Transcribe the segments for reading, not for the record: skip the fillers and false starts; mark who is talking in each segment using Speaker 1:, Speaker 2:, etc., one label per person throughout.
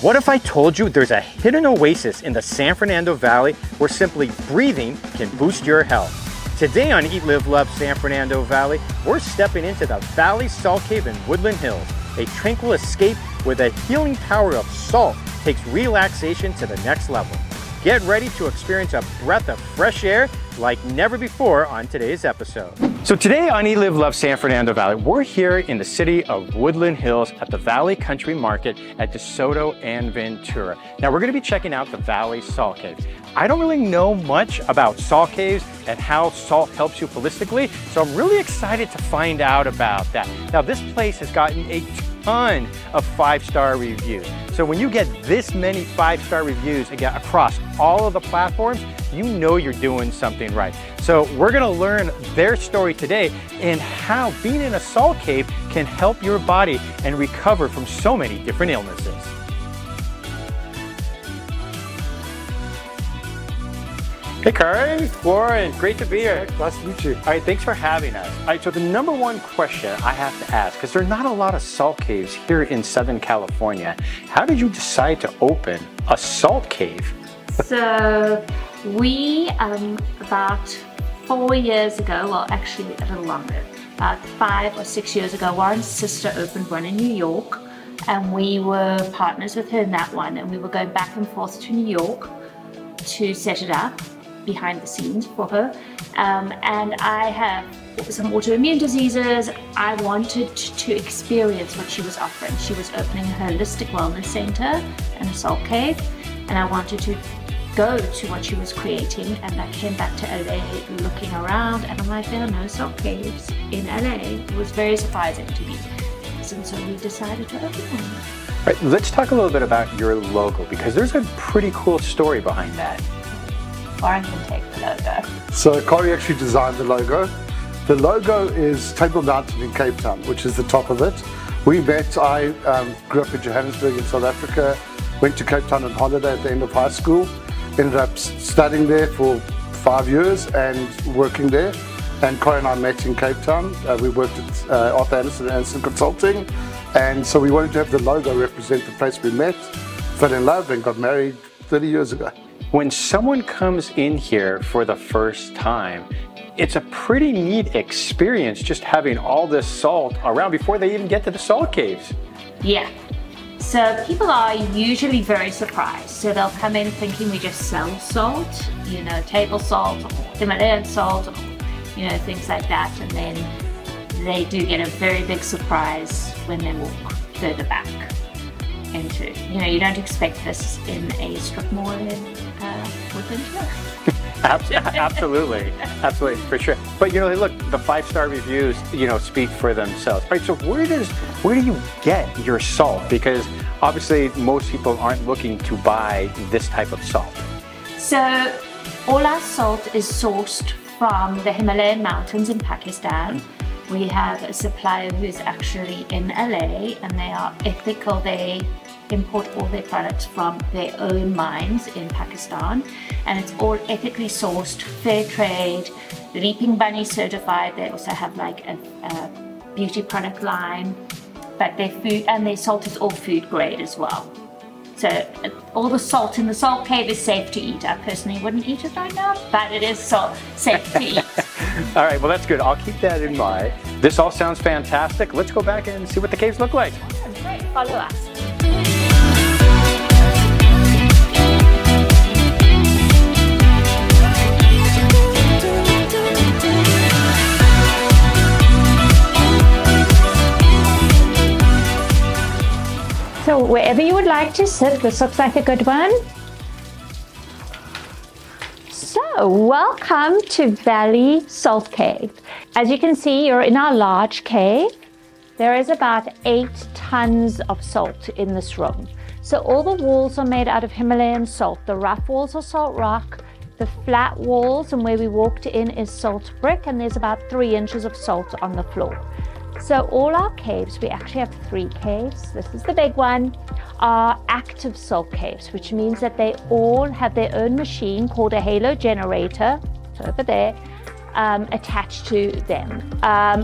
Speaker 1: What if I told you there's a hidden oasis in the San Fernando Valley where simply breathing can boost your health? Today on Eat, Live, Love San Fernando Valley, we're stepping into the Valley Salt Cave in Woodland Hills, a tranquil escape where the healing power of salt takes relaxation to the next level. Get ready to experience a breath of fresh air like never before on today's episode. So today on Eat, Live, Love San Fernando Valley, we're here in the city of Woodland Hills at the Valley Country Market at DeSoto and Ventura. Now we're gonna be checking out the Valley Salt Cave. I don't really know much about salt caves and how salt helps you holistically, so I'm really excited to find out about that. Now this place has gotten a ton of 5-star reviews. So when you get this many 5-star reviews again across all of the platforms, you know you're doing something right. So we're gonna learn their story today and how being in a salt cave can help your body and recover from so many different illnesses. Hey Kari, Warren, great to be here.
Speaker 2: Nice to meet you.
Speaker 1: All right, thanks for having us. All right, so the number one question I have to ask, because there are not a lot of salt caves here in Southern California, how did you decide to open a salt cave?
Speaker 3: So we, about 4 years ago, well actually a little longer, about 5 or 6 years ago, Warren's sister opened one in New York and we were partners with her in that one, and we were going back and forth to New York to set it up behind the scenes for her. And I have some autoimmune diseases. I wanted to experience what she was offering. She was opening a holistic wellness center and a salt cave, and I wanted to go to what she was creating. And I came back to LA looking around and I'm like, there are no salt caves in LA. It was very surprising to me. And so we decided to open one.
Speaker 1: Right, let's talk a little bit about your logo, because there's a pretty cool story behind that.
Speaker 3: Warren can take the logo.
Speaker 2: So Kari actually designed the logo. The logo is Table Mountain in Cape Town, which is the top of it. We met, I grew up in Johannesburg in South Africa, went to Cape Town on holiday at the end of high school, ended up studying there for 5 years and working there. And Kari and I met in Cape Town. We worked at Arthur Anderson Consulting. And so we wanted to have the logo represent the place we met, fell in love and got married 30 years ago.
Speaker 1: When someone comes in here for the first time, it's a pretty neat experience just having all this salt around before they even get to the salt caves.
Speaker 3: Yeah. So people are usually very surprised. So they'll come in thinking we just sell salt, you know, table salt, or Himalayan salt, or, you know, things like that. And then they do get a very big surprise when they walk further back into, you know, you don't expect this in a strip mall in Woodland Hills.
Speaker 1: Absolutely, absolutely, for sure. But you know, look, the 5-star reviews, you know, speak for themselves. All right, so where do you get your salt? Because obviously most people aren't looking to buy this type of salt.
Speaker 3: So all our salt is sourced from the Himalayan mountains in Pakistan. We have a supplier who's actually in LA, and they are ethical. They import all their products from their own mines in Pakistan, and it's all ethically sourced, fair trade, Leaping Bunny certified. They also have like a beauty product line, but their food and their salt is all food grade as well. So all the salt in the salt cave is safe to eat. I personally wouldn't eat it right now, but it is safe to eat.
Speaker 1: All right, well that's good. I'll keep that in mind. This all sounds fantastic. Let's go back and see what the caves look like.
Speaker 3: Great, follow us. So wherever you would like to sit, this looks like a good one. So welcome to Valley Salt Cave. As you can see, you're in our large cave. There is about 8 tons of salt in this room. So all the walls are made out of Himalayan salt. The rough walls are salt rock. The flat walls and where we walked in is salt brick, and there's about 3 inches of salt on the floor. So all our caves, we actually have 3 caves, this is the big one, are active salt caves, which means that they all have their own machine called a halo generator, it's over there, attached to them.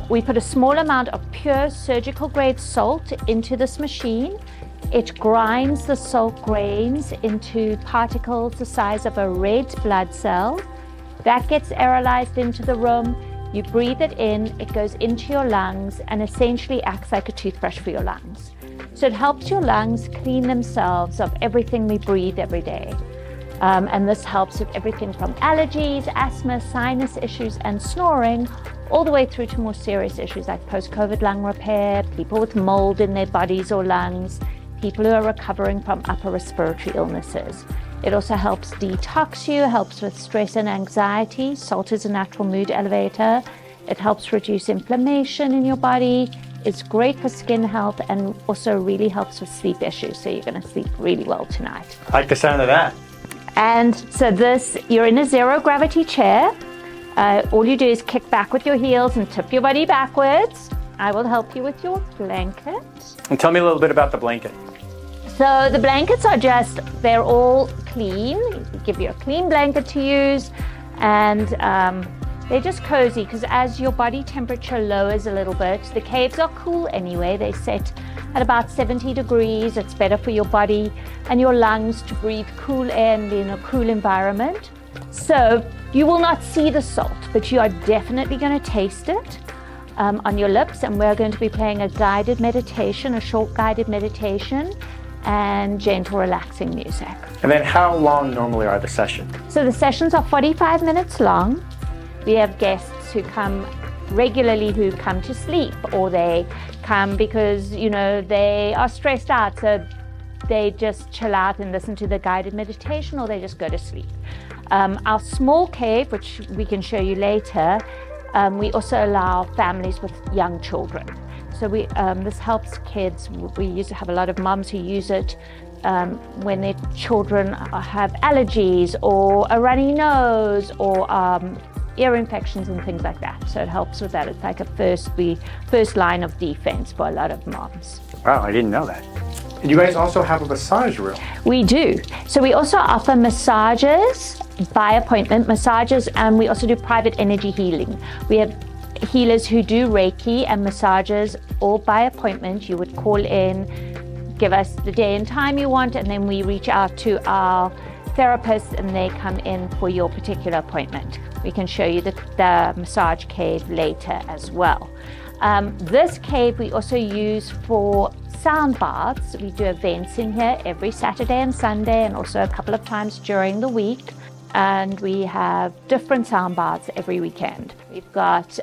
Speaker 3: We put a small amount of pure surgical grade salt into this machine. It grinds the salt grains into particles the size of a red blood cell. That gets aerolized into the room. You breathe it in, it goes into your lungs and essentially acts like a toothbrush for your lungs. So it helps your lungs clean themselves of everything we breathe every day. And this helps with everything from allergies, asthma, sinus issues, and snoring, all the way through to more serious issues like post-COVID lung repair, people with mold in their bodies or lungs, people who are recovering from upper respiratory illnesses. It also helps detox you, helps with stress and anxiety. Salt is a natural mood elevator. It helps reduce inflammation in your body. It's great for skin health and also really helps with sleep issues. So you're going to sleep really well tonight.
Speaker 1: I like the sound of that.
Speaker 3: And so you're in a zero gravity chair. All you do is kick back with your heels and tip your body backwards. I will help you with your blanket.
Speaker 1: And tell me a little bit about the blanket.
Speaker 3: So the blankets are they're all clean. We give you a clean blanket to use, and they're just cozy because as your body temperature lowers a little bit, the caves are cool anyway. They set at about 70 degrees. It's better for your body and your lungs to breathe cool air and be in a cool environment. So you will not see the salt, but you are definitely going to taste it on your lips, and we're going to be playing a guided meditation, a short guided meditation, and gentle relaxing music.
Speaker 1: And then how long normally are the sessions? So
Speaker 3: the sessions are 45 minutes long. We have guests who come regularly who come to sleep, or they come because, you know, they are stressed out, so they just chill out and listen to the guided meditation, or they just go to sleep. Our small cave, which we can show you later, we also allow families with young children. So this helps kids. We used to have a lot of moms who use it when their children have allergies or a runny nose or ear infections and things like that. So it helps with that. It's like the first line of defense for a lot of moms.
Speaker 1: Wow, I didn't know that. And you guys also have a massage room.
Speaker 3: We do. So we also offer massages, by appointment massages, and we also do private energy healing. We have healers who do reiki and massages all by appointment. You would call in, give us the day and time you want, and then we reach out to our therapists and they come in for your particular appointment. We can show you the massage cave later as well. This cave we also use for sound baths. We do events in here every Saturday and Sunday, and also a couple of times during the week. And we have different sound baths every weekend. We've got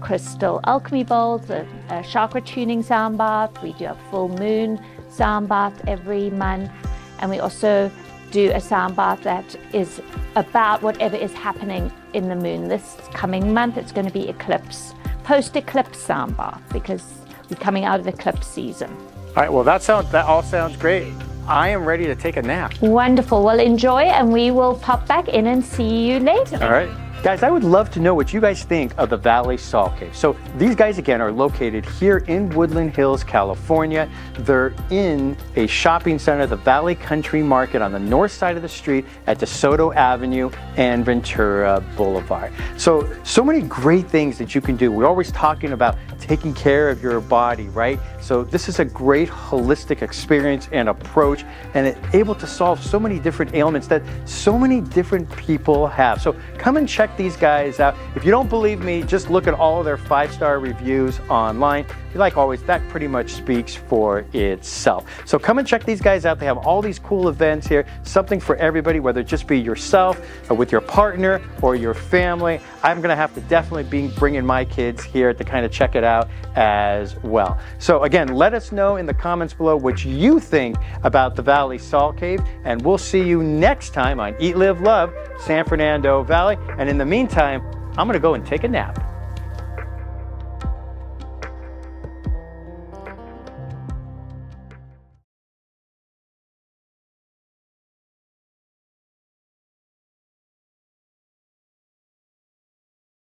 Speaker 3: crystal alchemy bowls, a chakra tuning sound bath. We do a full moon sound bath every month. And we also do a sound bath that is about whatever is happening in the moon. This coming month, it's going to be eclipse, post-eclipse sound bath, because we're coming out of eclipse season.
Speaker 1: All right, well, that all sounds great. I am ready to take a nap.
Speaker 3: Wonderful. Well, enjoy, and we will pop back in and see you later.
Speaker 1: All right. Guys, I would love to know what you guys think of the Valley Salt Cave. So these guys, again, are located here in Woodland Hills, California. They're in a shopping center, the Valley Country Market, on the north side of the street at DeSoto Avenue and Ventura Boulevard. So many great things that you can do. We're always talking about taking care of your body, right? So this is a great holistic experience and approach, and it's able to solve so many different ailments that so many different people have. So come and check these guys out. If you don't believe me, just look at all of their 5-star reviews online. Like always, that pretty much speaks for itself. So come and check these guys out. They have all these cool events here, something for everybody, whether it just be yourself or with your partner or your family. I'm gonna have to definitely be bringing my kids here to kind of check it out as well. So again, let us know in the comments below what you think about the Valley Salt Cave, and we'll see you next time on Eat, Live, Love, San Fernando Valley. And in the meantime, I'm gonna go and take a nap.